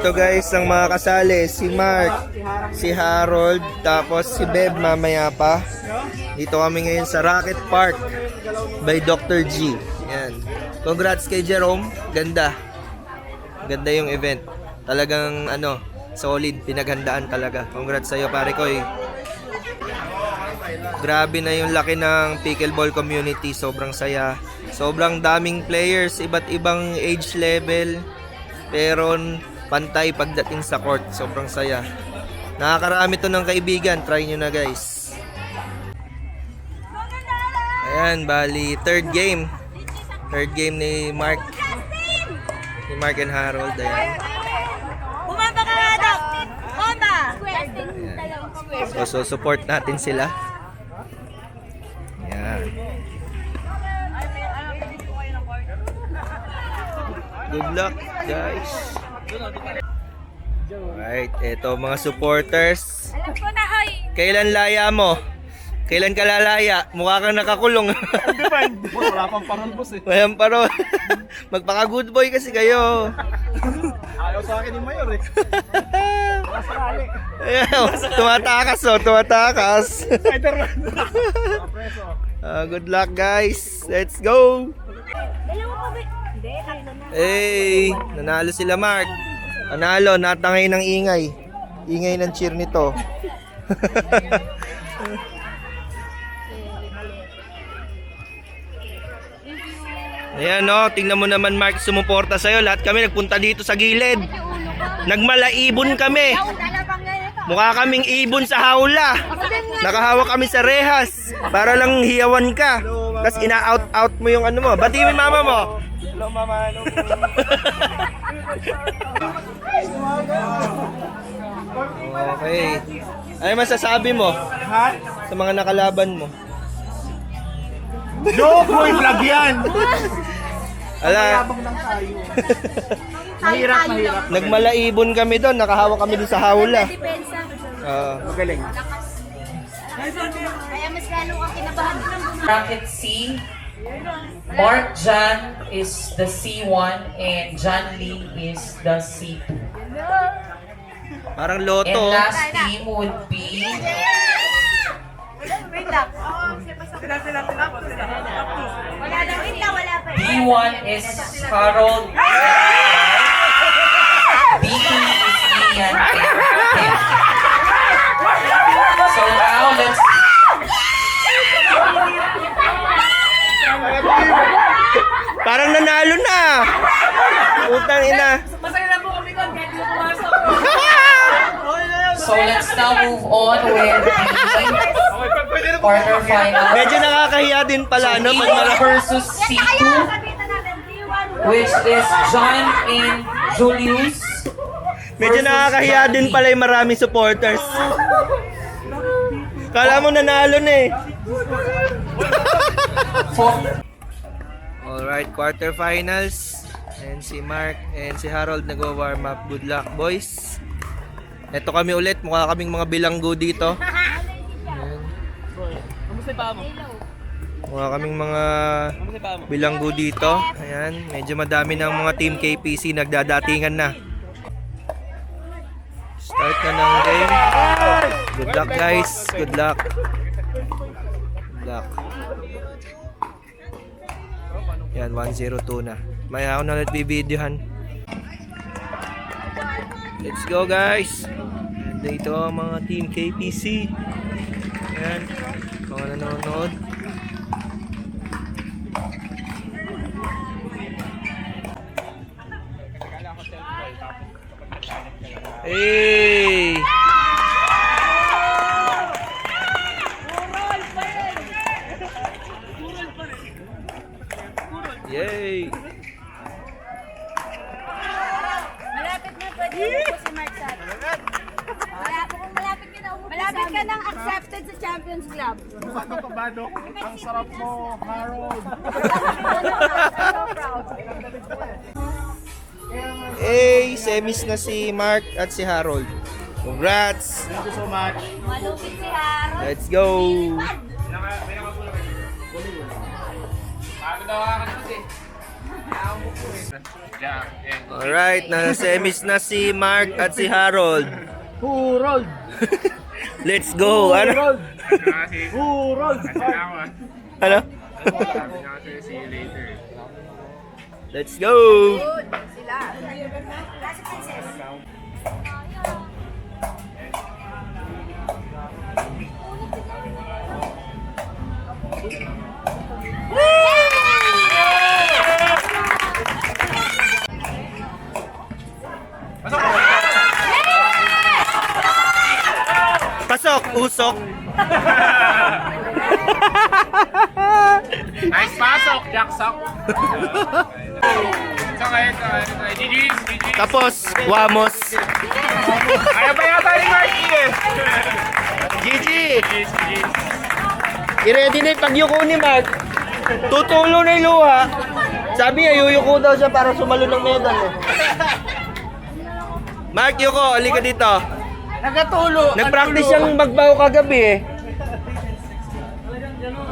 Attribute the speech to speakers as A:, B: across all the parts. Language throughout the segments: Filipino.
A: Ito guys, ang mga kasali, si Mark, si Harold, tapos si Beb mamaya pa. Dito kami ngayon sa Rocket Park by Dr. G. Yan. Congrats kay Jerome. Ganda. Ganda yung event. Talagang solid, pinaghandaan talaga. Congrats sa'yo pare ko eh. Grabe na yung laki ng pickleball community. Sobrang saya. Sobrang daming players, iba't ibang age level. Pero pantay pagdating sa court. Sobrang saya. Nakakarami to ng kaibigan. Try nyo na guys. Ayan, bali third game. Third game ni Mark. Ni Mark and Harold. Ayan.
B: Bumaba ka nga, Doc! Bomba!
A: So support natin sila. Ayan. Good luck guys. Alright, eto mga supporters.
B: Alam ko na, hoy!
A: Kailan laya mo? Kailan ka lalaya? Mukha kang nakakulong.
C: Wala pang parol boss eh.
A: Walang paro. Magpaka good boy kasi kayo.
C: Ayaw sa akin ni Mayor eh. Masakali.
A: Ayan, tumatakas oh, tumatakas.
C: Spider-Man.
A: Good luck guys. Let's go.
B: Dalawa pa ba? Hindi, tatlo na.
A: Hey, nanalo sila Mark. Nanalo, natangay ng ingay. Ingay ng cheer nito. Ayan no, tingnan mo naman Mark, sumuporta sa'yo. Lahat kami nagpunta dito sa gilid. Nagmalaibon kami. Mukha kaming ibon sa hawla. Nakahawak kami sa rehas para lang hiyawan ka. Tapos ina-out-out mo yung mo. Bati mo yung mama mo.
C: Hello mama.
A: Okay. Ano masasabi mo
C: Ha?
A: sa mga nakalaban mo?
C: No, boy, vlog yan.
A: Ala,
C: Mayabang lang tayo. Mahirap.
A: nagmalaibon kami doon. Nakahawak kami doon sa hawla.
B: Depensa.
C: Magaling.
B: Kaya mas lalo kang kinabahan.
D: Bracket C. Mark Jan is the C1 and John Lee is the C2.
A: Parang
D: And
A: loto.
D: last team would be
B: Wait lang. Wala na, wait lang, wala pa.
D: B1 is Harold. B2 is Ian and Tim. So now let's
A: Parang nanalo na. Utang ina.
D: now move on with the quarterfinal.
A: Medyo nakakahiya din pala, no? Pag
D: C1
A: mara-
D: versus C2, which is John and Julius.
A: Medyo nakakahiya din pala yung maraming supporters. Kala mo nanalo na eh. Alright, quarterfinals. And si Mark and si Harold nag-warm up. Good luck, boys. Ito kami ulit. Mukha kaming mga bilanggo dito. Ayan. Mukha kaming mga bilanggo dito. Ayan. Medyo madami ng mga team KPC nagdadatingan na. Start na ng game. Good luck, guys. Good luck. Good luck. Yan, 1-0-2 na. May ako na ulit bibidyohan. Let's go, guys. And dito ang mga team KPC. Ayan. Mga nanonood. Hey! Yay!
B: Malapit na, pwede mo si Mark sa atin. Malapit ka nang accepted sa Champions Club.
C: Sakto pa ba, Dok? Ang sarap mo, Harold.
B: So proud.
A: Hey! Semis na si Mark at si Harold. Congrats!
C: Thank you so much.
B: Malupit si Harold.
A: Let's go! Alright, na semis na si Mark at si Harold.
C: Hurol!
A: Let's go! Ano?
C: Hurol!
A: Ano? Let's go!
B: Sila. Kasi princess.
A: Pasok! Usok!
C: Nice pasok, Jackson! GG's!
A: Tapos, Wamos!
C: Ayaw pa yata ni Marky eh!
A: GG!
C: GG's!
A: I-ready na yung pagyuko ni Mark. Tutulo na yung luha. Sabi niya, yuyuko daw siya para sumalo ng medal eh. Mark, yuko, halika dito.
C: Nagatulo!
A: Nag-practice siyang magbaho kagabi eh.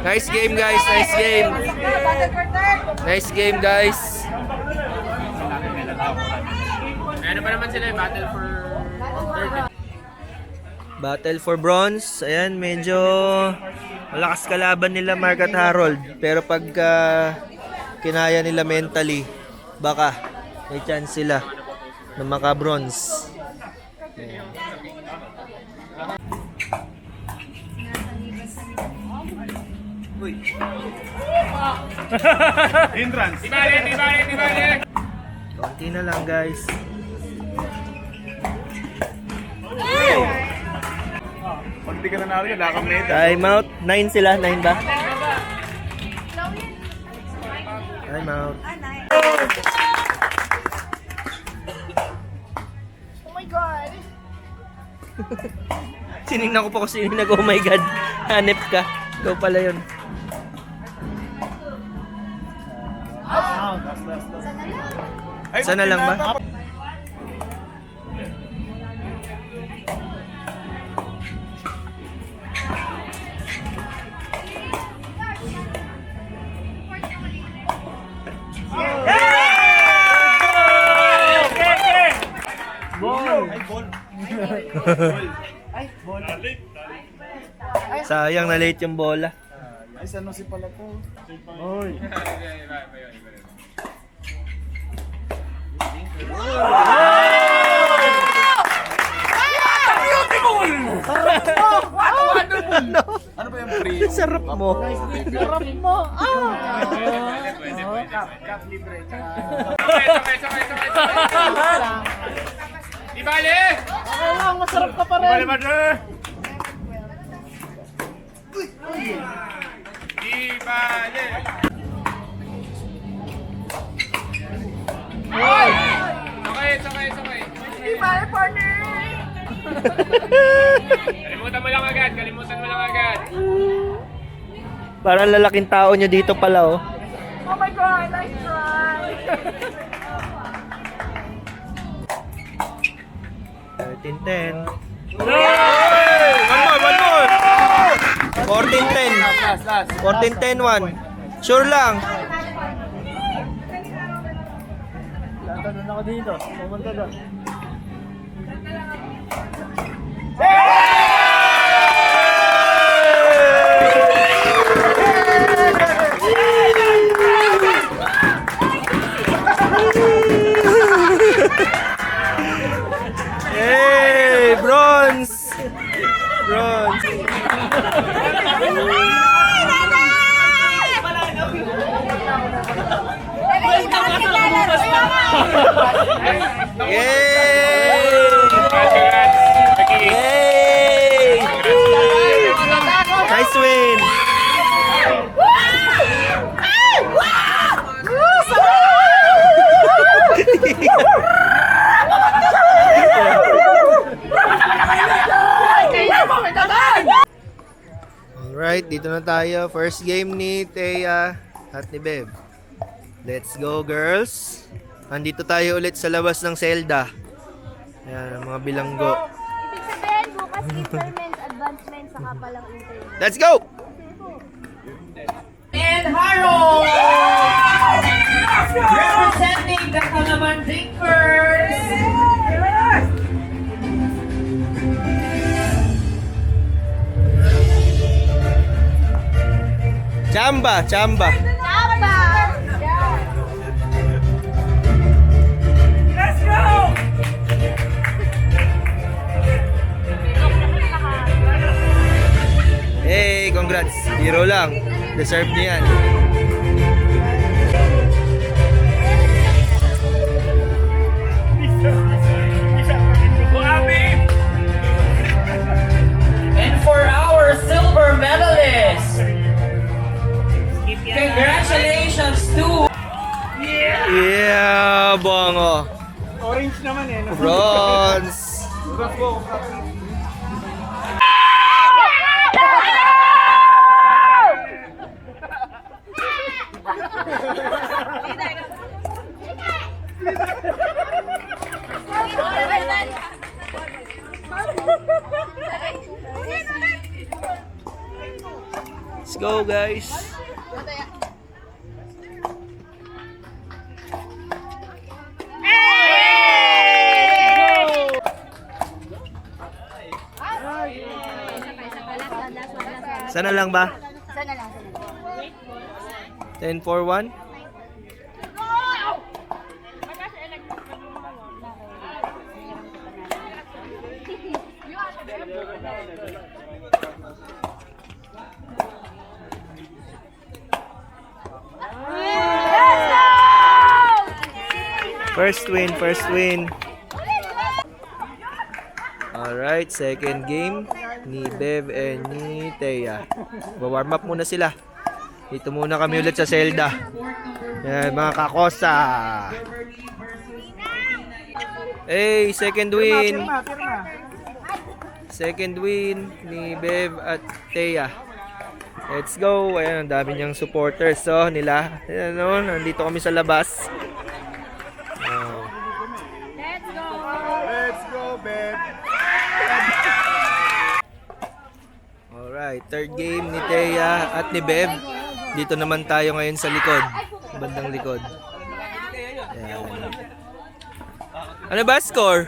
A: Nice game guys, nice game.
B: Battle for third.
A: Nice game guys.
C: Ano pa naman sila yung battle for third?
A: Battle for bronze. Ayan, medyo malakas kalaban nila Mark at Harold. Pero pag kinaya nila mentally, baka may chance sila na maka-bronze.
C: Hindrance! Di bali!
A: Konti na lang guys.
C: Pag di ka nanalo yun, lakang medal.
A: Time out. 9 sila. 9 ba? Time out.
B: Oh my God.
A: Sinignan ko pa kung sino nag oh my god. Hanep ka. Ikaw pala yun. Sana lang ba? Sayang na late yung bola.
C: Ay, ano si pala to? Oy! Ano ba yung free?
A: Sarap mo.
B: Sarap mo.
C: Cup libre. Di bali!
B: Okay lang, masarap ka pa rin.
C: Bali, partner! Di bali! Okay.
B: Di ba, partner?
C: Kalimutan mo lang agad.
A: Parang lalaking tao nyo dito pala oh.
B: Oh my God, nice try.
A: 13-10.
C: One more!
A: 14-10. 14-10-1. Sure lang.
C: Tanong ako dito. Pumunta doon.
A: Hey, bronze. Bronze. Yay! Yay! Nice win. Alright, dito na tayo. First game ni Thea at ni Bev. Let's go, girls. Andito tayo ulit sa labas ng Zelda. Ayan, ang mga bilanggo.
B: Ibig sabihin, bukas interment, advancement, saka palang interment.
A: Let's go!
D: And Harold! on, Dinkers!
A: Chamba, chamba.
B: Tama!
D: Let's go!
A: Hey, congrats. Hero lang. Deserve niya yan.
D: And for our silver medalist, congratulations to
A: Yeah, bongo.
C: Orange naman eh. No?
A: Bronze.
C: Congrats po.
A: Let's go, guys. Sana lang ba?
B: Sana lang.
A: 10-4-1? First win, first win. Alright, second game ni Bev and ni Thea. Warm up muna sila. Dito muna kami ulit sa Zelda. Yan, mga kakosa. Hey, second win. Second win ni Bev at Thea. Let's go. Ayan, ang dami niyang supporters nila. Ayan, nandito kami sa labas.
C: Let's go, babe.
A: Alright, third game ni Thea at ni Bev. Dito naman tayo ngayon sa likod. Bandang likod. Ayan. Ano ba score?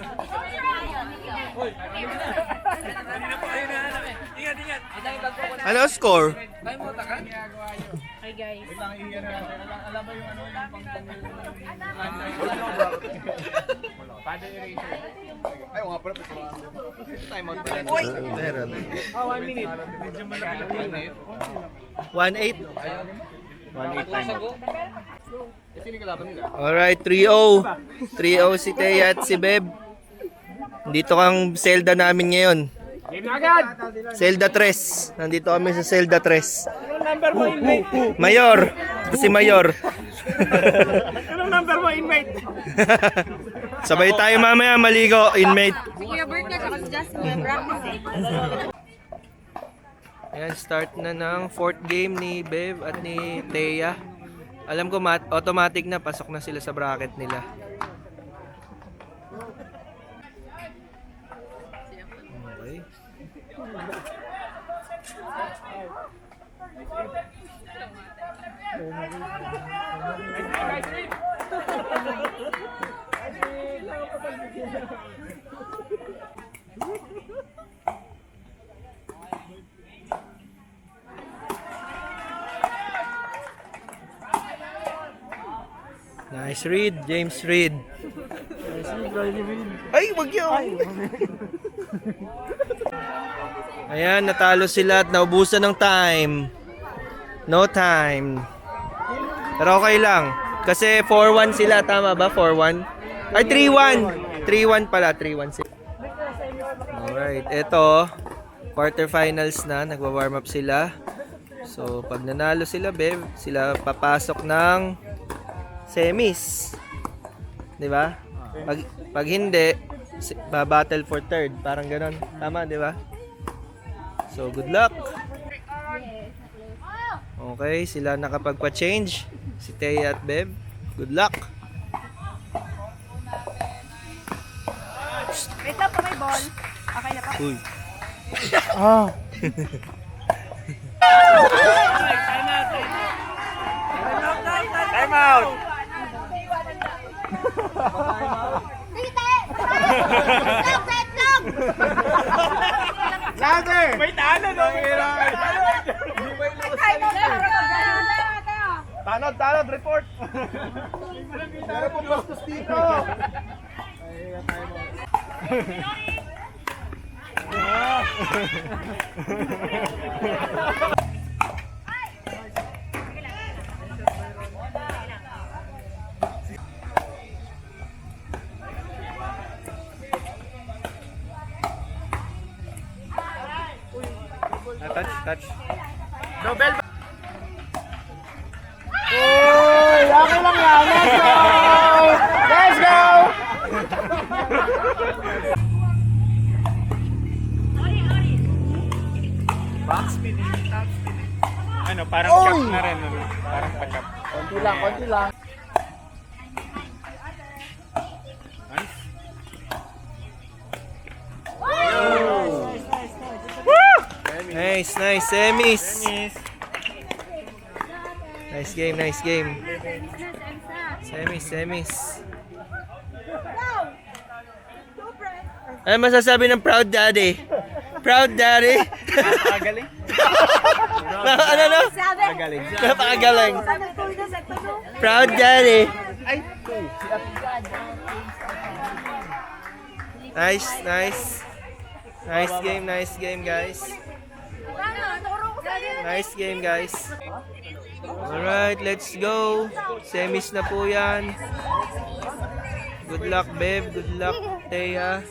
A: Ano score?
C: Ay, nga pala. Time out pala.
A: Meron.
C: 1 minute. Medyo malaki.
A: 1-8.
C: 1-8 time out. Sino kalaban nila?
A: Alright, 3-0. 3-0 si Thea at si Bev. Dito kang Zelda namin ngayon.
C: Game na agad!
A: Zelda 3. Nandito kami sa Zelda 3.
C: Anong number mo, inmate?
A: Mayor. Si Mayor.
C: Anong number mo, inmate?
A: Sabay tayo mamaya maligo, inmate.
B: Kuya Bert na ako just may practice.
A: Ayan, start na ng fourth game ni Bev at ni Thea. Alam ko automatic na, pasok na sila sa bracket nila. Okay. Nice read, James Reed. Ay, wag yun! Ayan, natalo sila at naubusan ng time. No time. Pero okay lang. Kasi 4-1 sila, tama ba? 4-1? Ay, 3-1. 3-1 pala, 3-1 sila. Alright, eto. Quarterfinals na, nagwa-warm up sila. So, pag nanalo sila, Bev, sila papasok ng semis. 'Di ba? Pag hindi, battle for third, parang ganoon. Tama, 'di ba? So, good luck. Okay, sila nakapagpa-change. Si Thea at Bev. Good luck.
B: Wait lang pa may ball. Okay na pa.
A: Uy.
C: Time out!
B: Sige, tayo! Betlog! Betlog!
C: Ladder! May talo, no? Tanod, tanod, report! Meron pong bastos dito! Touch. No, bell. Uy! Ako lang yan! Let's go! Let's go! Back spinning, top spinning. Ano, parang cap na rin. Ano? Parang pa-cap. Konti lang, konti lang.
A: Nice, nice. Semis. Nice game, nice game. Semis. Ano masasabi ng proud daddy? Proud daddy?
C: Napakagaling.
A: ano?
B: Sabi!
C: Magaling.
A: Napakagaling.
B: Sabi ko na sa tulo.
A: Proud daddy.
C: Ay,
A: Nice. Nice game, guys. Nice game, guys. Alright, let's go. Semis na po yan. Good luck, Bev. Good luck, Thea.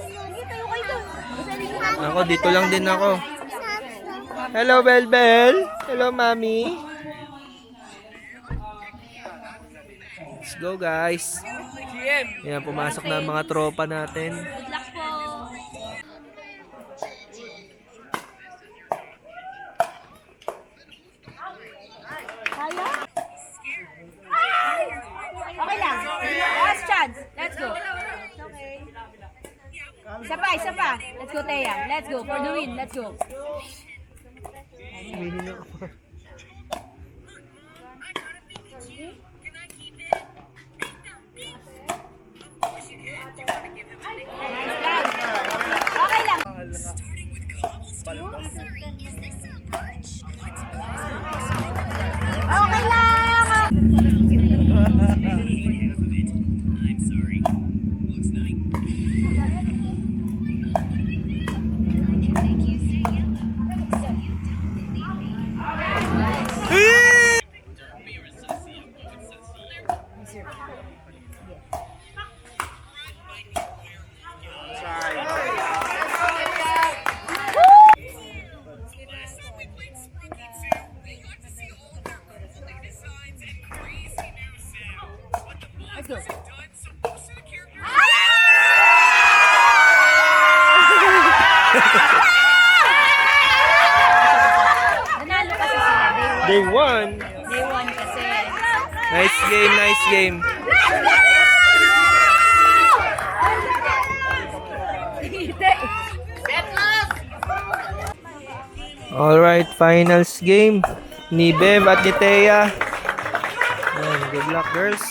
A: Ako, dito lang din ako. Hello, Bel. Hello, Mami. Let's go, guys. Yan, pumasok na ang mga tropa natin.
B: Good luck po. Kaya? Okay lang. Last chance. Let's go. Isa pa. Let's go, Thea. Let's go. For the win. Let's go. Okay lang. Okay lang. Let's go. Nanalo kasi sila.
A: Day 1.
B: Day 1 kasi.
A: Nice game. Alright, finals game ni Bev at ni Thea. Ayan, good luck, girls.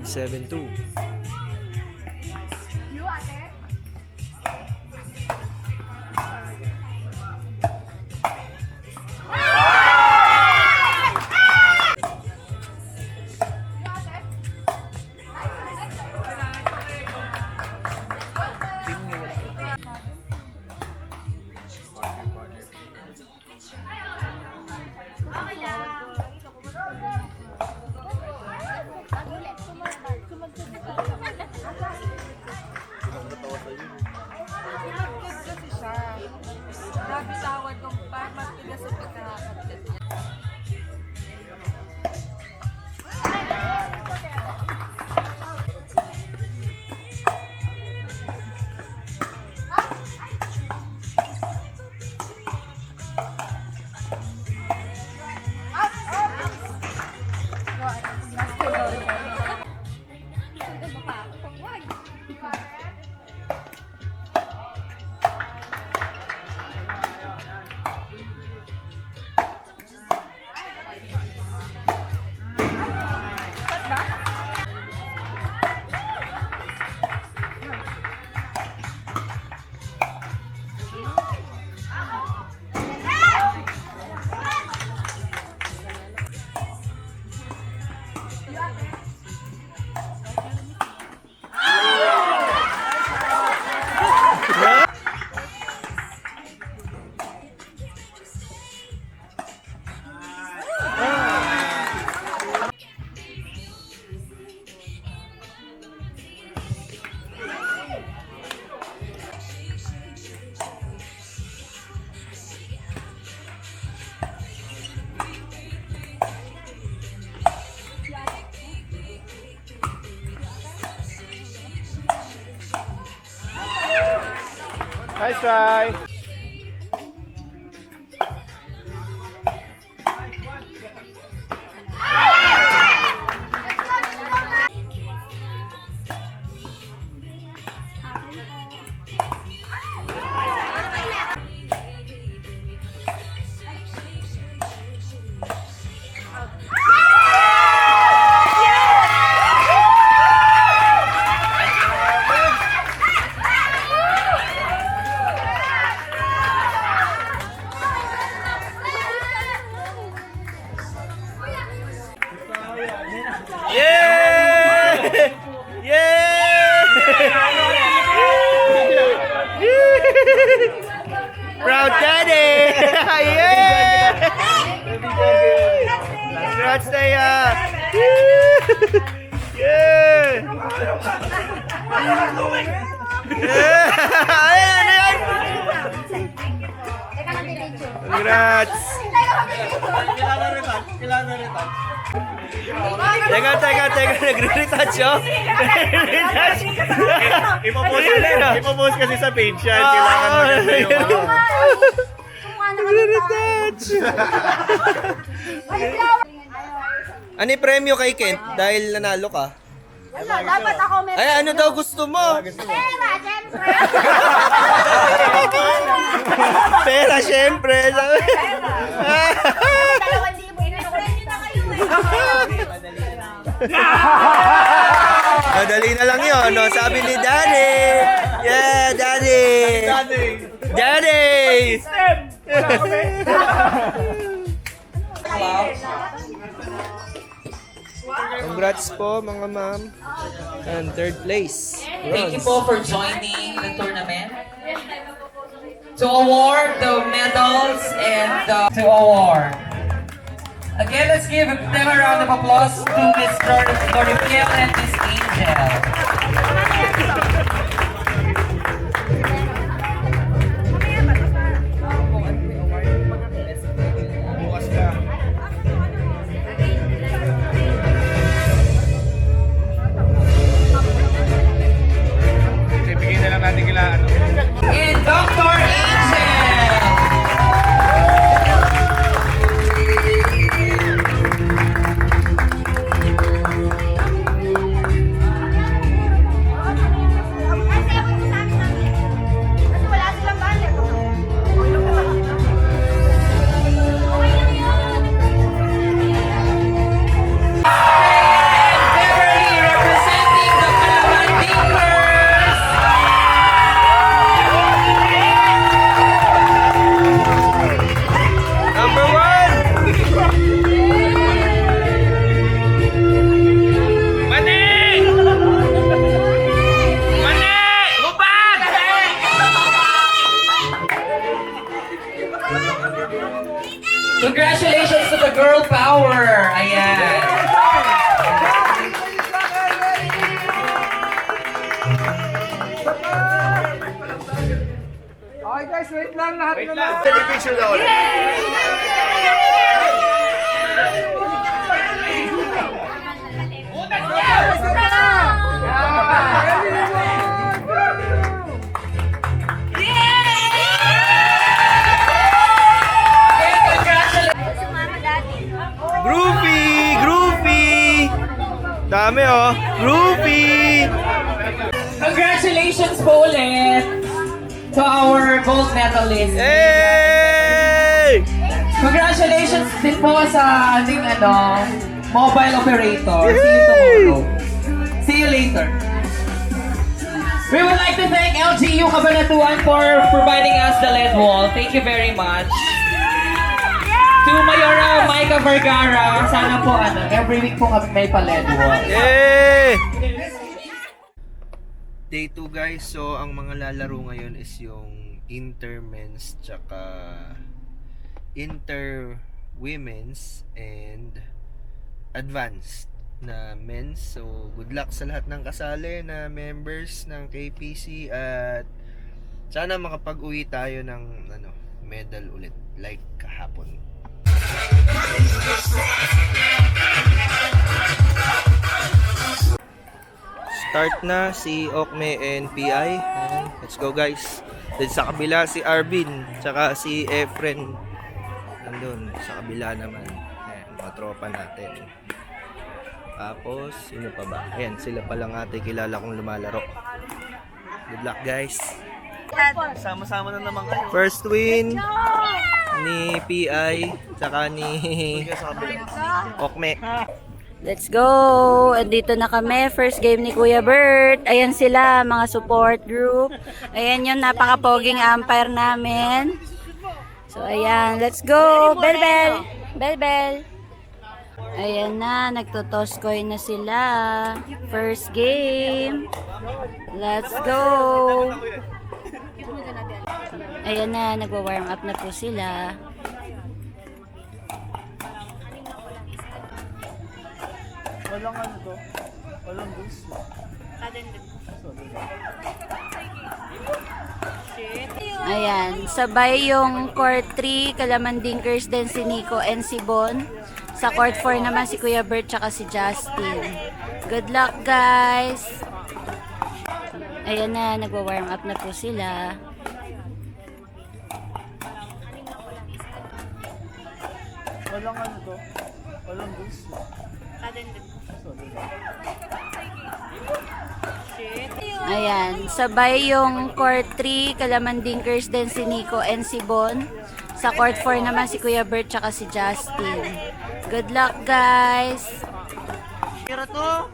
A: 572.
E: Kasi siya. Nabitawan kong pa, mas tigas ang pagkakakatid niya.
C: Nice try.
A: Yay! Yay! Proud daddy! Yeah! Congrats, Taya! Yeah! Yeah! Ayan, ayan!
B: Teka lang, video.
A: Congrats! Teka, nagre-retouch oh! Nagre-retouch!
C: Ipopost kasi sa page yan. Kailangan maganda yung ano.
A: Nagre-retouch! Ano yung premyo kay Kent dahil nanalo ka?
B: Wala, dapat ako may
A: Ay, ano daw gusto mo?
B: pera, syempre.
A: Pera, syempre.
B: Dalawang libo, inulit na kayo
A: Madali na lang yun, no? Sabi ni Daddy. Yeah, Daddy. Daddy. Congrats po mga ma'am. And third place.
D: Thank you po for joining the tournament. To award the medals and to award. Again, let's give them a round of applause to Miss Dorifiel and Miss Angel.
C: Ibigay na lang natin kila ano.
D: And Dr. Angel. Congratulations to the girl power! Ayan.
C: Okay guys, wait lang. Lahat na lang.
A: Picture daw ulit.
D: Congratulations!
B: Sumama dati.
A: Groupie! Groupie! Dami oh! Groupie!
D: Congratulations po ulit to our gold medalist.
A: Hey!
D: Congratulations din po sa ating mobile operator. See you tomorrow. See you later. We would like to thank LGU Cabanatuan for providing us the LED wall. Thank you very much. To Mayora Micah Vergara, sana po every week po kami may pa-LED wall.
A: Yay! Day 2 guys, so ang mga lalaro ngayon is yung inter-men's tsaka inter-women's and advanced na men's. So good luck sa lahat ng kasali na members ng KPC at sana makapag-uwi tayo ng medal ulit like kahapon. Start na si Okme and PI. Ayan, let's go guys. Then sa kabila si Arvin, tsaka si Efren. Nandun, sa kabila naman. Ayan, mga tropa natin. Tapos, sino pa ba? Ayan, sila pa lang ate kilala kong lumalaro. Good luck guys. Sama-sama na naman kayo. First win ni PI, tsaka ni Okme.
F: Let's go! Andito na kami. First game ni Kuya Bert. Ayan sila, mga support group. Ayan yung napaka-poging umpire namin. So, ayan. Let's go! Bell, bell! Bell, bell! Ayan na. Nagtotoss coin na sila. First game. Let's go! Ayan na. Nagwa-warm up na po sila.
C: Walang boost.
F: Ayan, sabay yung court 3, Kalamandinkers din si Nico and si Bon. Sa court 4 naman si Kuya Bert tsaka si Justin. Good luck guys! Ayan na, nagwa-warm up na po sila.
C: Walang boost.
F: Ayan, sabay yung court 3, Kalamandinkers din si Nico and si Bon. Sa court 4 naman si Kuya Bert tsaka si Justin. Good luck guys!
A: Kira to!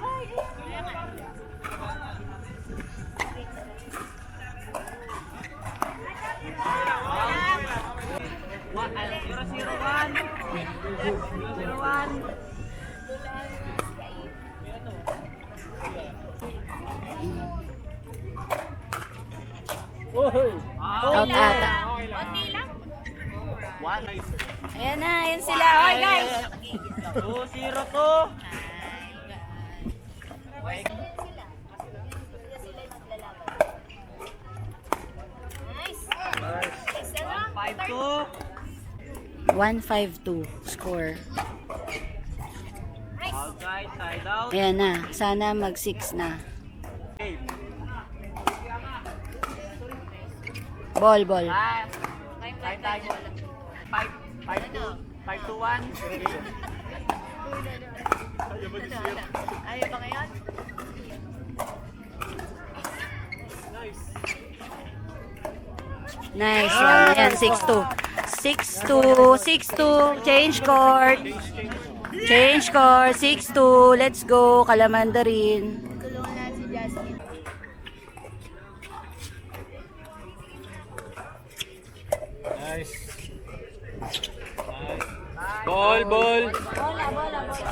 F: Out ata. Ayan na, ayan sila. Okay guys!
A: 2-0 to!
B: Nice.
F: 1-5-2 score. Ayan na, sana mag-6 na. Ball, ball.
C: 5-1.
B: Ayaw ba ngayon?
F: Nice one. Ayan, 6-2. 6-2. 6-2. Change court. Change court. 6-2. Let's go. Kalamandarin.
B: Tulungan na si Justin.
C: Nice. Ball, ball.
B: Bola, bola, bola.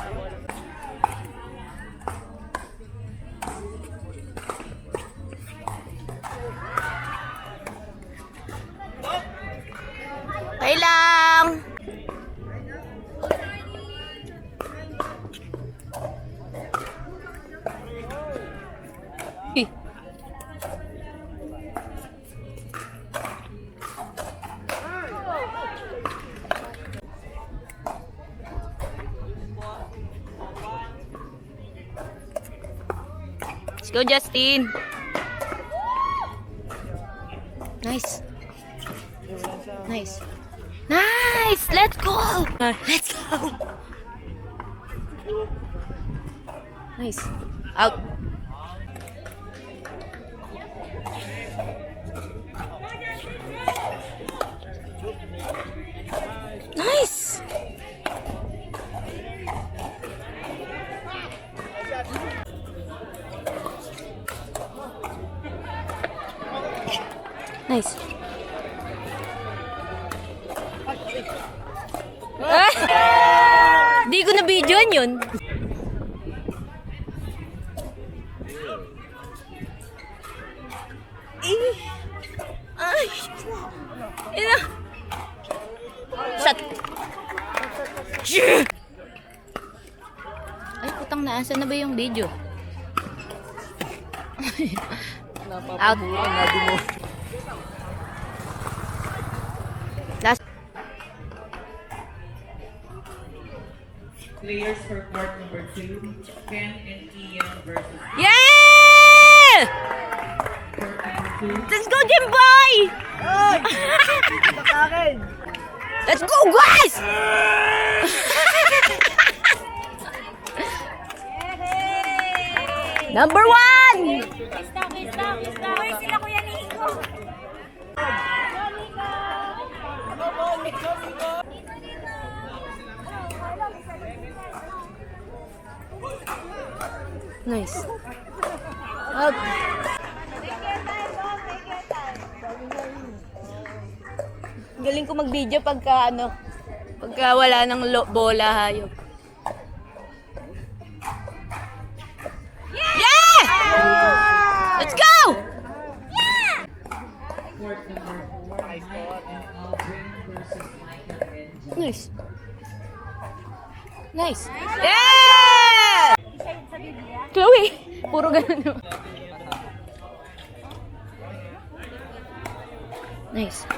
F: Okay lang. Let's go, Justin. Nice. Nice. Nice! Let's go! Let's go! Nice. Out. Nice! Nice. Ah! Di ko na videoan yun. Ay! Ina! Shut! Ay, putang na. Asan na ba yung video? Out. Last.
D: Players for court number 2, Ken and Ian versus
F: Yeah! Let's go, Jim Boy! Let's go, guys! Number 1!
B: Uy, sila Kuya Nico.
F: Nice. Up. Galing ko mag-video pagka wala ng bola hayop. Yeah! Let's go!
D: court number 4, Mike and Aldrin versus Michael and Jen.
F: Nice. Nice. Yeah! Chloe, puro ganun. Nice.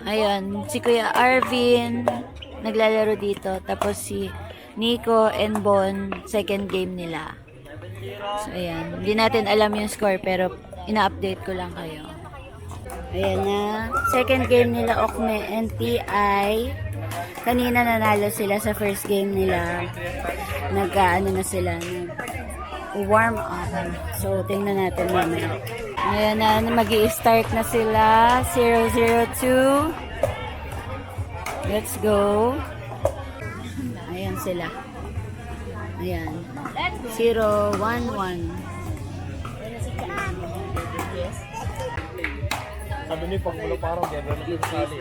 F: Ayun, si Kuya Arvin naglalaro dito. Tapos si Nico and Bon, second game nila. So, ayan. Hindi natin alam yung score pero ina-update ko lang kayo. Ayan na. Second game nila, Okme and TI. Kanina nanalo sila sa first game nila. Nag-ano na sila. Nag-warm up. So, tingnan natin mamaya. Ayan na. Mag-i-start na sila. 0-0-2. Let's go. Ayan sila. Ayan. 0-1-1.
C: Sabi niyo, pag mula parang gano'n yung sali.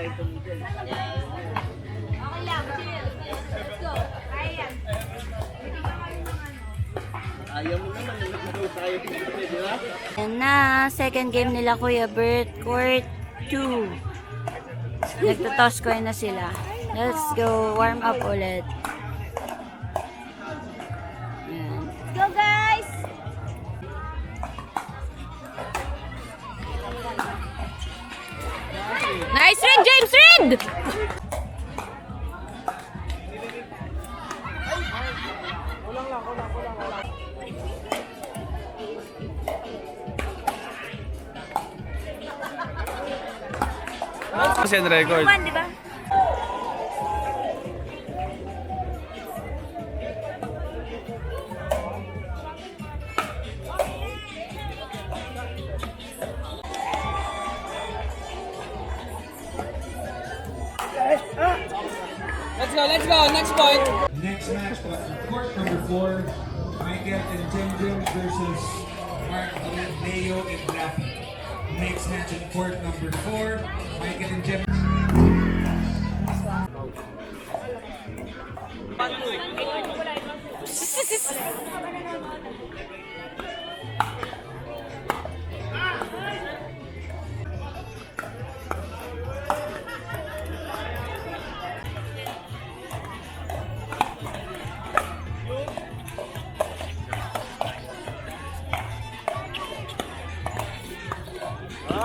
F: Ayan na, second game nila Kuya Bert, court 2. Nagtotoss coin na sila. Let's go, warm up ulit. Ayan.
B: Let's go, guys!
F: Nice read, James Reed!
C: Kasi record.
B: One, di ba?
D: Let's go, next point.
G: Next match, court number 4, Michael and Jen versus Mark, Leo, and Rafi. Next match in court number 4, Michael and Jen.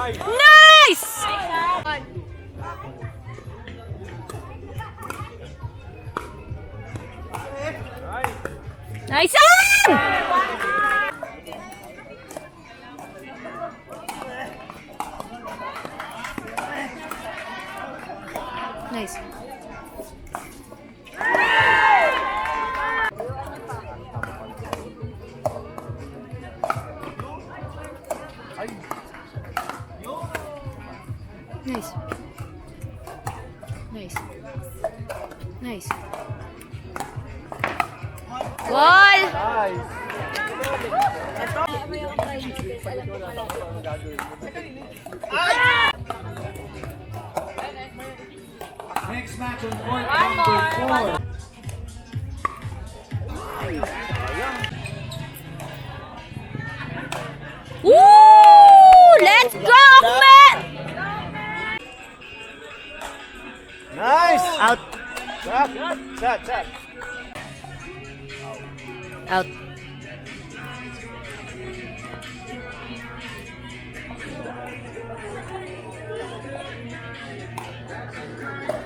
F: Nice! Nice on! Nice. Nice. Nice. Nice. Goal!
G: Next match on court number 4.
F: Woo! Let's go, Ahmed!
A: Nice!
F: Out.
A: Shot.
F: Out.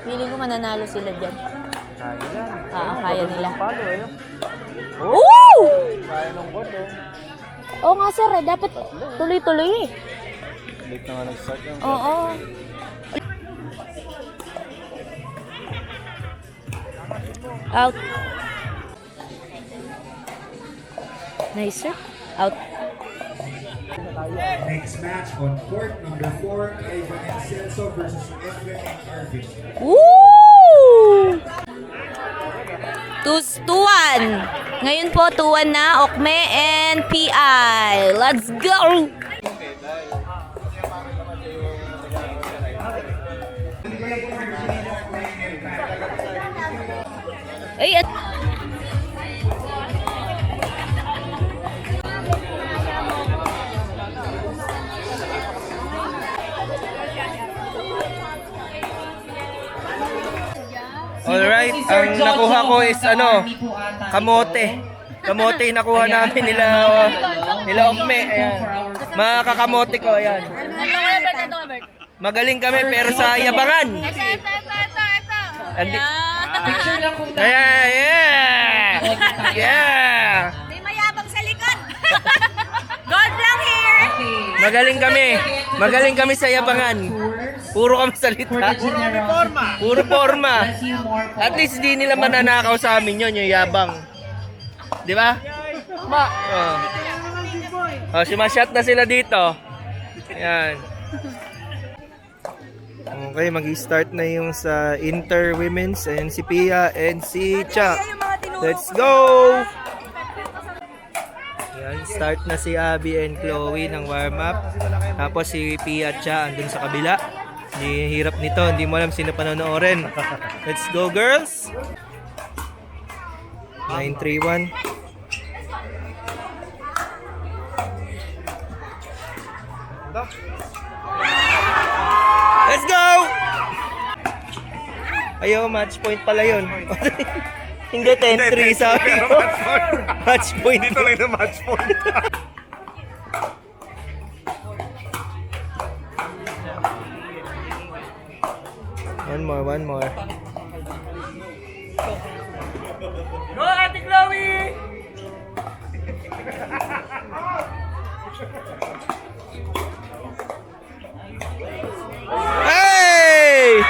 F: Feeling ko mananalo sila dyan. Kaya nila. Woo! Oo nga sir, dapat tuloy-tuloy eh.
A: Late na nga nag-start yung
F: Oo. Out. Nice sir. Out.
G: Next match on court number 4, Ivan and Celso versus Edwin and Irving.
F: Woo! 2-1. Ngayon po 2-1 na Okme and PI. Let's go! Ay,
A: Alright, ang nakuha ko is kamote. Kamote yung nakuha namin nila Okme. Ayan. Mga kakamote ko, ayan. Magaling kami pero sa yabangan. Andi.
D: Picture lang kung
A: Yeah!
B: May mayabang sa likod. God lang here.
A: Magaling kami sa yabangan. Puro kami salita. Puro forma. At least di nila mananakaw sa amin yun, yung yabang. Di ba? Sumashot na sila dito. Yan. Okay, mag-start na yung sa inter-women's. Ayan si Pia and si Cha. Let's go! Yan, start na si Abby and Chloe ng warm-up. Tapos si Pia at Cha andun sa kabila. Hindi hirap nito, hindi mo alam sino panonoodin. Let's go girls! 9-3-1. Let's go! Ayaw, match point pala yun. Hindi, 10-3 sabi ko. Match point. Dito lang na match point. One more.
C: Go, Ate Chloe!
A: Hey!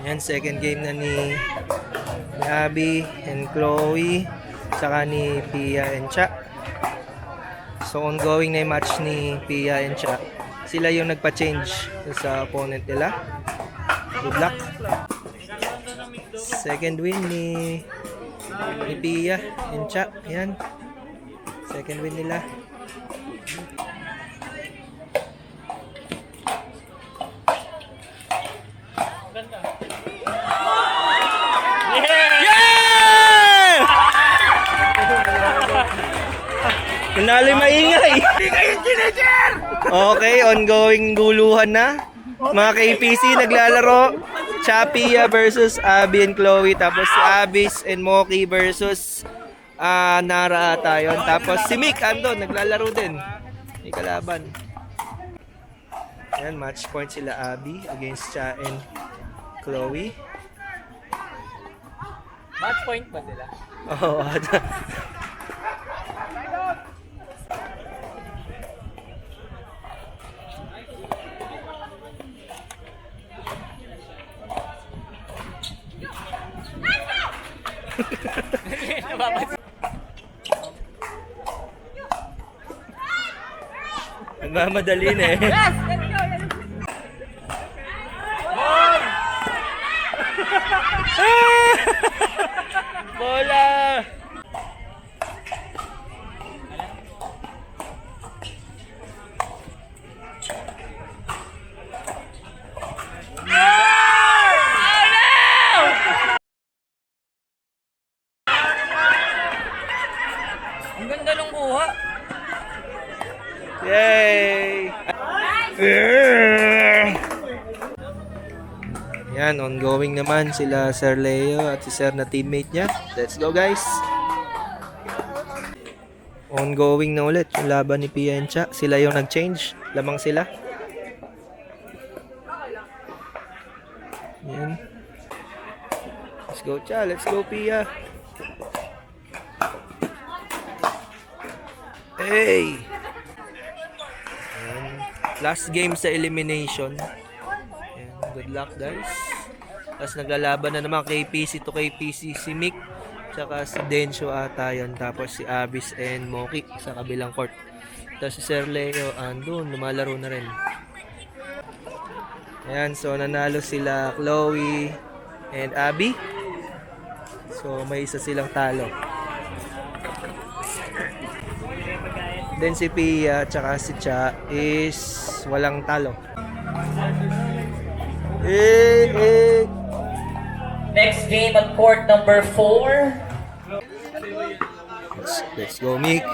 A: Yan, second game na ni Abby and Chloe, saka ni Pia and Cha. So ongoing na yung match ni Pia and Cha. Sila yung nagpa-change sa opponent nila. Good luck. Second win ni Pia and Cha. Yan. Second win nila. Kunali maingay. Okay, ongoing guluhan na. Mga KPC naglalaro. Chapia versus Abby and Chloe. Tapos si Abis and Moki versus Nara ata yun. Tapos si Mick andun, naglalaro din. May kalaban. Yan, match point sila Abby against Cha and Chloe.
C: Match point ba sila?
A: Oo. Nagmamadali na eh. Bola!
D: Ang ganda ng buha.
A: Yay! Yan, ongoing naman sila Sir Leo at si Sir na teammate niya. Let's go guys! Ongoing na ulit yung laban ni Pia and Cha. Sila yung nag-change. Lamang sila. Yan. Let's go Cha, let's go Pia. Hey! Ayan. Last game sa elimination. Ayan. Good luck guys. Tapos naglalaban na naman KPC to KPC si Mick. Tsaka si Densyo ata yun. Tapos si Abis and Moki sa kabilang court. Tapos si Sir Leo andun. Lumalaro na rin. Ayan. So nanalo sila Chloe and Abby. So may isa silang talo. Then si Pia tsaka si Cha is walang talo.
D: Next game at court number 4.
A: Let's go Mick.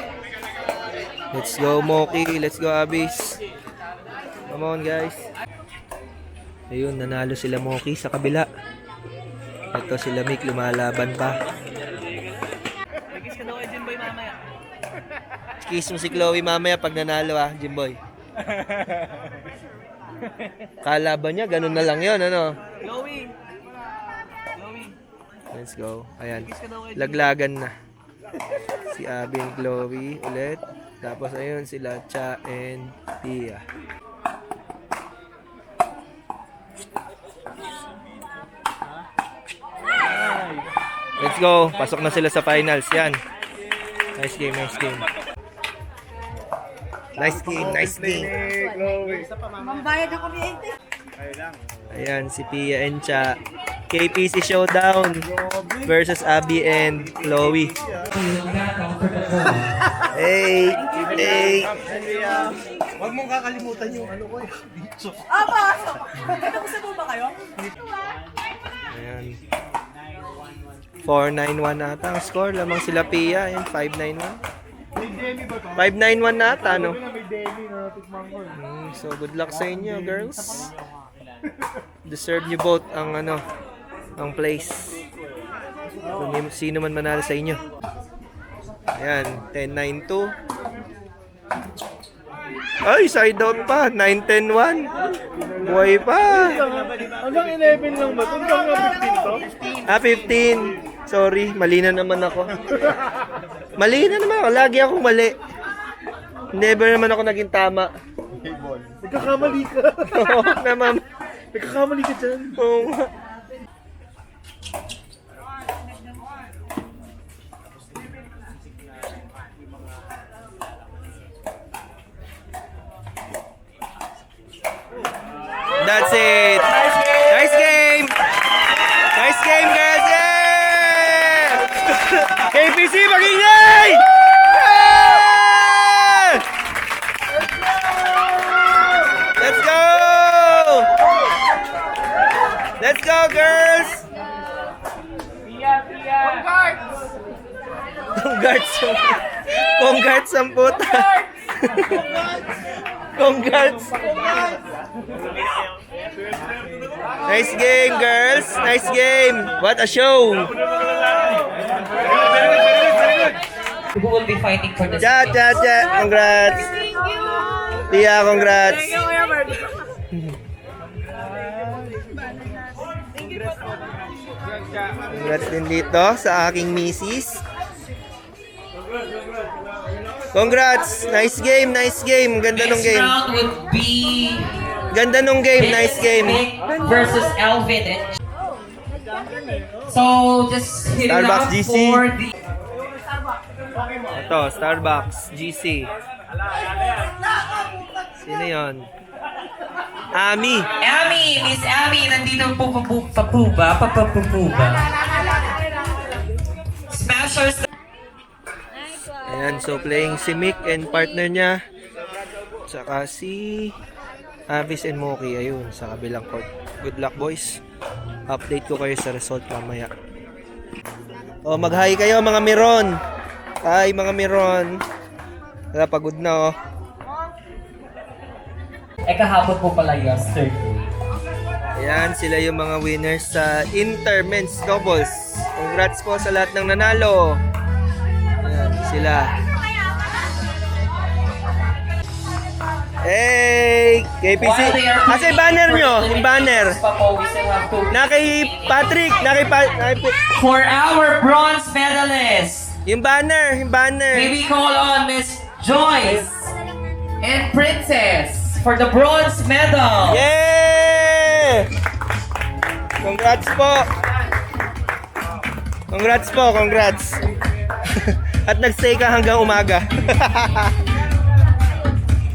A: Let's go Moki. Let's go Abis. Come on guys. Ayun, nanalo sila Moki sa kabila. Ito sila Mick lumalaban pa. Kiss mo si Chloe mamaya pag nanalo Jimboy. Kalaban niya, ganun na lang yun, ano?
C: Chloe!
A: Let's go. Ayan. Laglagan na. Si Abby and Chloe ulit. Tapos ayun sila Cha and Pia. Let's go. Pasok na sila sa finals. Yan. Nice game, nice game. Nice game, nice game.
E: Mambayad ako ni Ate.
A: Ayan, si Pia and Cha. KPC Showdown versus Abby and Chloe. Hey! Hey!
C: Huwag mong kakalimutan yung ano ko eh.
A: Ayan. 4-9-1 ata ang score. Lamang sila Pia. Ayan, 5-9-1. 5-9-1 na ata, no? So, good luck sa inyo, girls. Deserve nyo both ang ano, ang place. Kung sino man manalo sa inyo. Ayan, 10-9-2. Ay, side out pa. 9-10-1. Buhay pa.
C: Hanggang 11 lang ba? Hanggang 15 to?
A: 15. Sorry, mali na naman ako. Mali na naman ako. Lagi akong mali. Never naman ako naging tama.
C: Nagkakamali ka.
A: Oo naman.
C: Nagkakamali ka dyan.
A: Oo nga. That's it. Nice game. Nice game, guys. Yeah! KPC, mag-ingay! Yeah! Let's go! Let's go, girls! Congrats! Congrats ang puta! Congrats! Nice game, girls! Nice game! What a show!
D: Who will be fighting for the
A: Ja, ja, ja! Congrats! Tia, congrats! Congrats din dito sa aking misis. Congrats! Nice game, nice game. Ganda nung
D: Next
A: game.
D: round would be
A: Ganda nung game, nice game.
D: Vic versus Alvin. So just hit it
A: Starbucks
D: out
A: GC.
D: for the
A: Ito, Starbucks, GC. Sino yon? Ami.
D: Miss Ami, nandito po ba? Smashers.
A: Ayan, so playing si Mick and partner niya. Tsaka si Avis and Moki, ayun, sa kabilang court. Good luck, boys. Update ko kayo sa result mamaya. O, mag-hi kayo mga Miron. Hi mga Miron. Wala, pagod na oh.
D: Kahapon po pala yesterday.
A: Ayan, sila yung mga winners sa Inter-Men's Doubles. Congrats po sa lahat ng nanalo. Ayan, sila. Hey! KPC! Asa yung banner nyo? Yung banner. Na kay Patrick!
D: For our bronze medalists,
A: Yung banner! Yung banner!
D: may we call on Miss Joyce and Princess for the bronze medal.
A: Yeah! Congrats po! Congrats po, congrats! At nagstay ka hanggang umaga.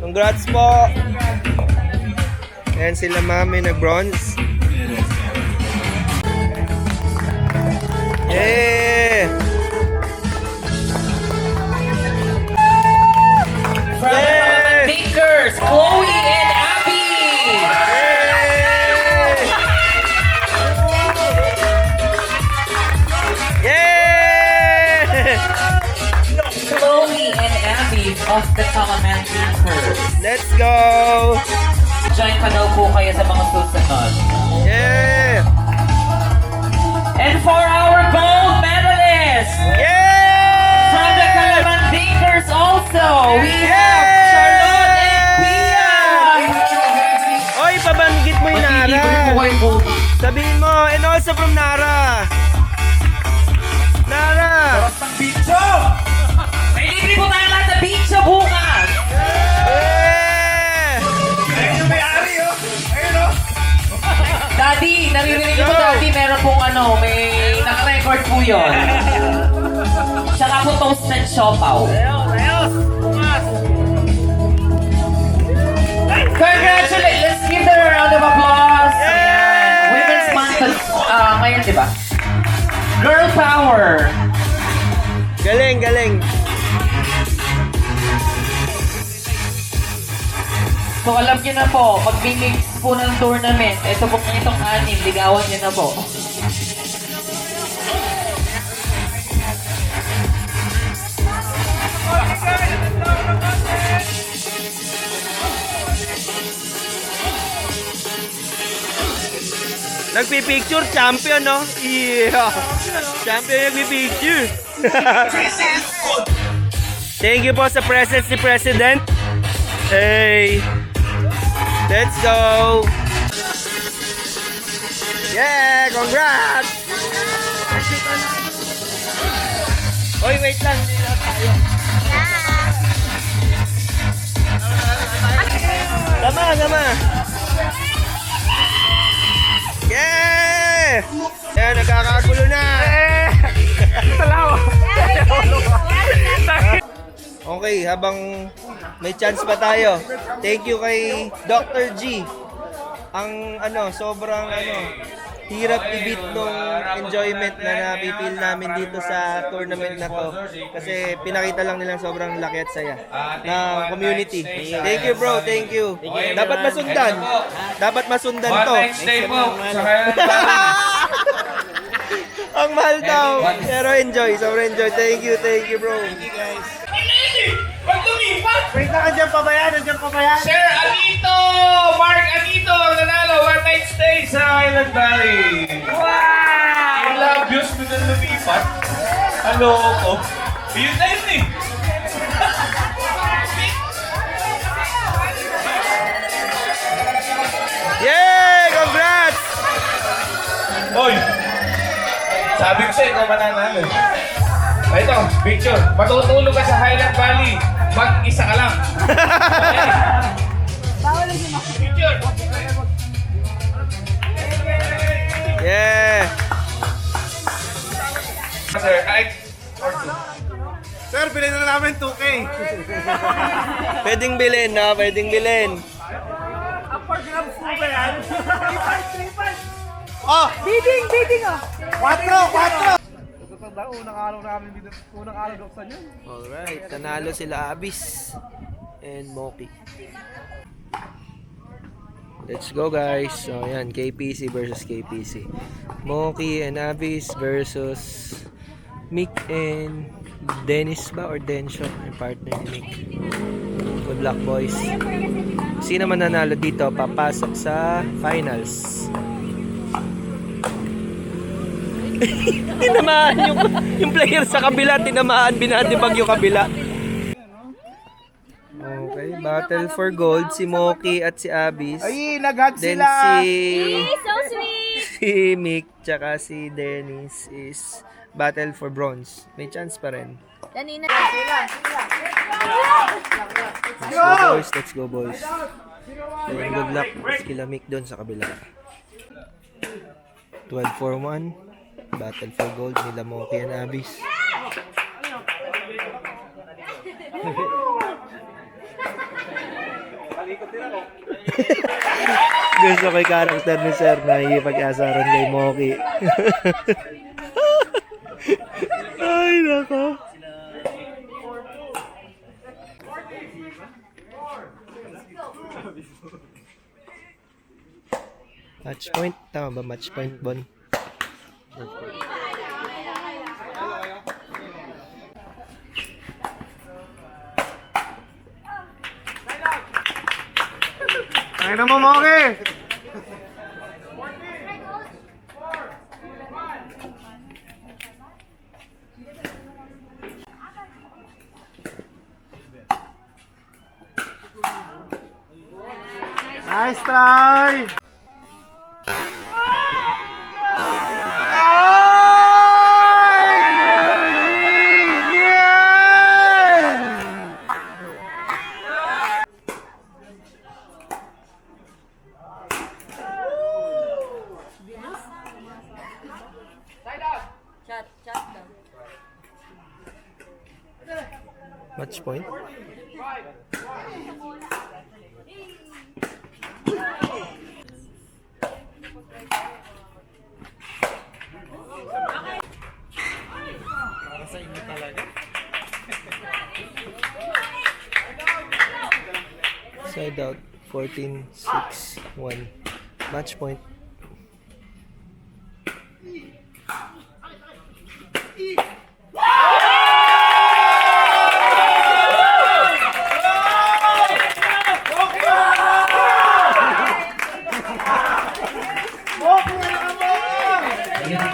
A: Congrats po! Ayan sila mami na bronze. Yeah!
D: From the Thinkers, Chloe and Abby. Chloe and Abby of the Kalaman Thinkers.
A: Let's go!
D: Join pa daw po kayo sa mga susunod.
A: Yeah!
D: And for our gold medalists,
A: Yeah!
D: from the Kalaman Thinkers also, we have Charlotte and Pia.
A: Oy, pabanggit mo yung Nara. Sabihin mo, and also from Nara. Nara!
D: May libre po tayo lahat sa pizza bukas.
A: Yeah!
D: Daddy, naririnig ko Daddy, meron pong may naka-record po yun. Tsaka po toasted siopaw. Congratulations! Let's give them a round of applause. Ayan. Women's Month, ngayon diba? Girl Power.
A: Galing, galing.
D: So alam niyo na po, pag mix po ng tournament, ito po itong anim, ligawan niyo na po.
A: Nagpipicture, champion, no? Yeah. Champion nagpipicture. Thank you po sa presence ni President. Hey. Let's go. Yeah, congrats. Oy, wait lang. Hindi na tayo. Tama, tama. Yeah! Yan, nagkakagulo na. Okay, habang may chance pa tayo. Thank you kay Dr. G. Ang sobrang hirap i-beat nung enjoyment na napipil namin dito sa tournament na to. Kasi pinakita lang nilang sobrang laki at saya na community. Thank you bro, thank you. Dapat masundan. Dapat masundan to.
C: Next day po.
A: Ang mahal daw. Pero enjoy, sobrang enjoy. Thank you bro.
C: Pag lumipat!
H: Wait na, andyan pa ba yan?
C: Sir Anito! Mark Anito! Nanalo! One night stay sa Island Valley! Wow! Ilang views mo na lumipat? Ano ko? Yun na yun eh!
A: Yay! Congrats!
C: Hoy! Sabi ko sa'yo, ikaw mananalo. Ito, picture. Matutulog ka sa Highland Valley. Mag-isa ka lang. Picture.
A: Yeah!
C: Sir,
H: Sir, bilhin na namin 2K.
A: Pwedeng bilhin na, pwedeng bilhin. Alright, nanalo sila Abis and Moki. Let's go guys. So yan, KPC versus KPC. Moki and Abis versus Mick and Dennis ba or Densho, yung partner ni Mick. Good luck boys. Sino man nanalo dito papasok sa finals. Tinamaan yung player sa kabila, tinamaan, binatibag yung kabila. Okay, battle for gold si Moki at si Abis.
C: Ay, nag-hug
A: Then
C: sila.
B: So sweet!
A: si Mick tsaka si Dennis is battle for bronze. May chance pa rin.
B: Kanina.
A: Let's go boys. And good luck kila Mick doon sa kabila. 12-4-1. Battle for gold nila Moki and Abis. Gusto ko yung character ni Sir na ipag-asaran kay Moki. Ay, nako. Match point? Tama ba? Match point, Bon?
C: Ay na mo, Moki. Nice try.
A: Match point? Side out 14-6-1. Match point.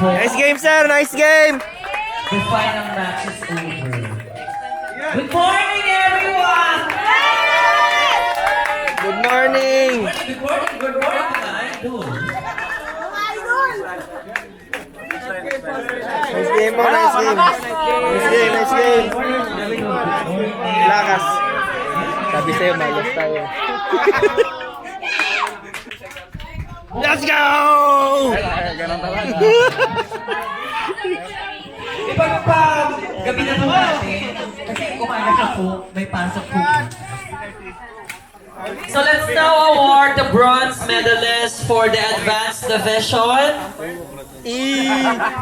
A: Nice game, sir. Nice game.
D: The final match is over. Good morning, everyone!
A: Good morning.
D: Good morning, good morning, idol.
A: Nice game, mo. Nice game. Nice game, nice game. Lakas. Sabi sa'yo, malas tayo. Let's go!
D: Ipagpag gabi na po natin, kasi kumain na po, may pasok po. So let's now award the bronze medalist for the advanced division.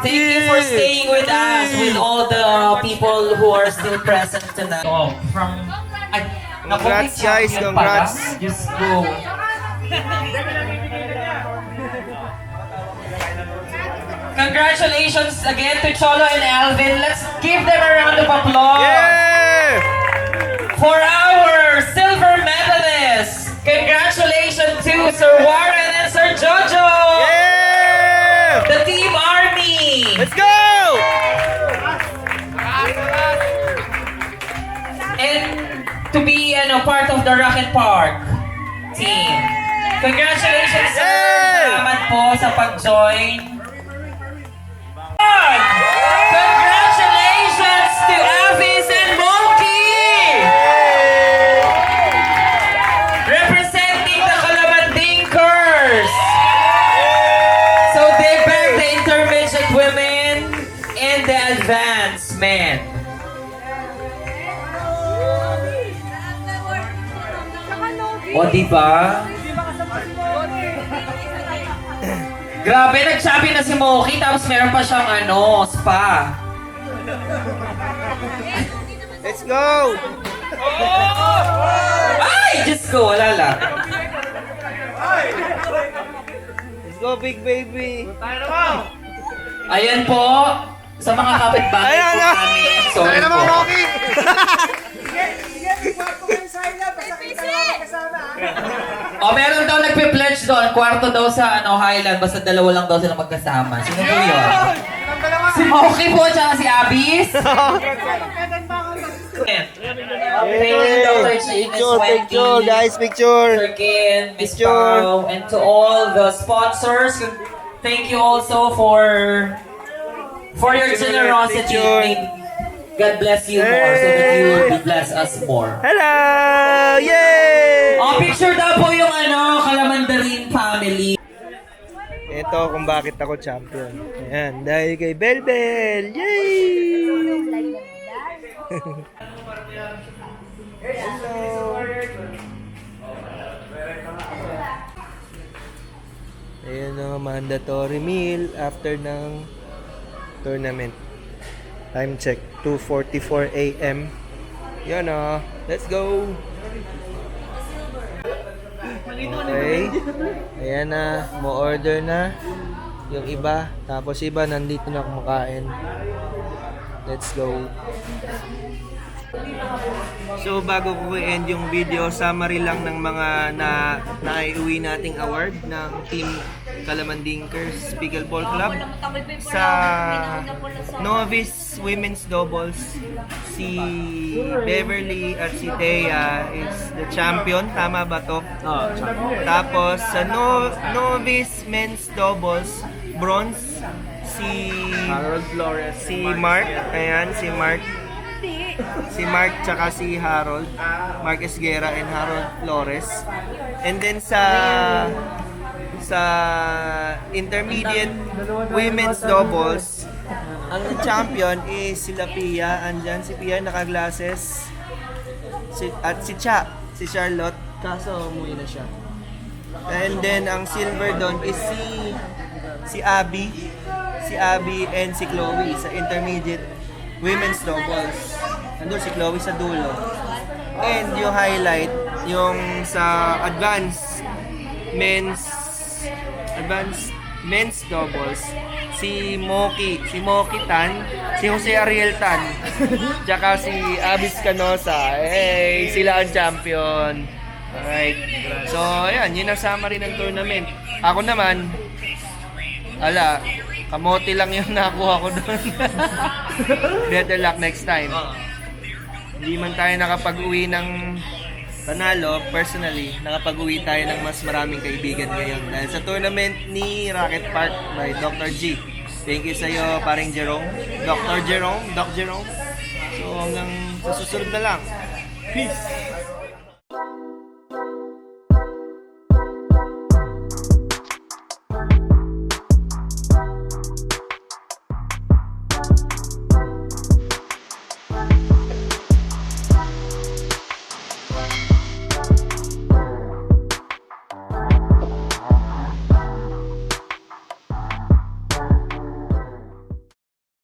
D: Thank you for staying with us, with all the people who are still present tonight. Oh, from...
A: Congrats, guys, congrats.
D: Just go. Congratulations again to Cholo and Alvin. Let's give them a round of applause.
A: Yeah!
D: For our silver medalists. Congratulations to Sir Warren and Sir Jojo.
A: Yeah!
D: The Team Army.
A: Let's go!
D: And to be part of the Rocket Park team. Congratulations, sir.
A: Yeah!
D: Salamat po sa pag-join. Congratulations to Avis and Monkey! Representing the Kalamandingkers! So they back the intermediate women and the advanced men. O, diba? Grabe, nagsabi na si Moki, tapos meron pa siyang spa.
A: Let's go!
D: Ay, Diyos ko, wala lang.
A: Let's go, big baby!
D: Ayan po, sa mga kapitbahay
A: Ayan
D: po
A: na!
D: namin. Sorry po. O, meron daw nagpe-pledge doon, kwarto daw sa Highland, basta dalawa lang daw sila magkasama. Sino po yun? Si Moki po, tsaka si Abis. Thank you, Dr. G, Miss
A: Picture,
D: Wendy,
A: picture, guys, picture!
D: Sir Kin, Miss
A: Picture.
D: Pao, and to all the sponsors, thank you also for your generosity.
A: Picture.
D: May God bless you more so that you will bless us more.
A: Hello! Yay!
D: Oh, picture daw po yung Kalamandarin family.
A: Ito kung bakit ako champion. Ayan, dahil kay Belbel! Yay! Hello! Ayan o, mandatory meal after ng tournament. Time check, 2:44 a.m. Yan o, let's go! Okay. Ayan na, mo-order na yung iba. Tapos iba, nandito na kumakain. Let's go. So bago ko i-end yung video, summary lang ng mga naiuwi nating award ng Team Kalamandingkers Pickleball Club. Sa Novice Women's Doubles, si Beverly at si Thea is the champion. Tama ba to? Tapos sa Novice Men's Doubles, bronze, si Harold Flores, si Mark. Ayan, si Mark. Si Mark tsaka si Harold, Mark Esguera and Harold Flores. And then sa intermediate women's doubles, ang champion is sila Pia. Andyan si Pia, naka-glasses. At si Charlotte, kaso umuwi na siya. And then ang silver doon is si Abby and si Chloe sa intermediate women's doubles. Nandun si Chloe sa dulo. And yung highlight, yung sa advanced men's doubles, si Moki Tan, si Jose Ariel Tan, tsaka si Abis Canosa. Hey, sila ang champion. Alright. So, ayan, yun ang summary ng tournament. Ako naman, kamote lang yung nakuha ko doon. Better luck next time. Hindi man tayo nakapag-uwi ng panalo, personally, nakapag-uwi tayo ng mas maraming kaibigan ngayon. Dahil sa tournament ni Rocket Park by Dr. G. Thank you sa iyo, paring Jerome. Doc Jerome. So hanggang sa susunod na lang. Peace!